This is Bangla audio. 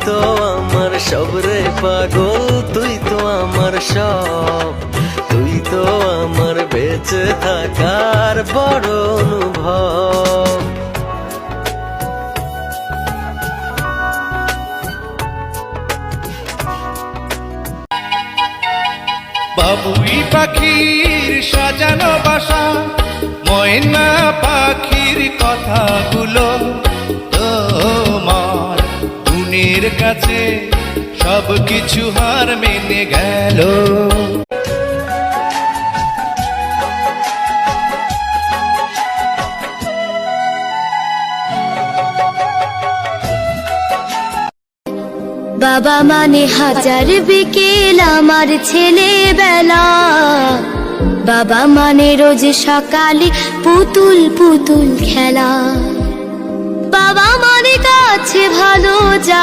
তো আমার সব রে পাগল, তুই তো আমার সব, তুই তো আমার বেঁচে থাকার বড় অনুভব। বাবুই পাখির সাজানো বাসা, ময়না পাখির কথাগুলো তোমার গুণের কাছে সবকিছু হার মেনে গেল। বাবা মানে হাজার বিকেল আমার ছেলেবেলা, বাবা মানে রোজ সকালে পুতুল পুতুল খেলা, বাবা মানে কাছে ভালো যা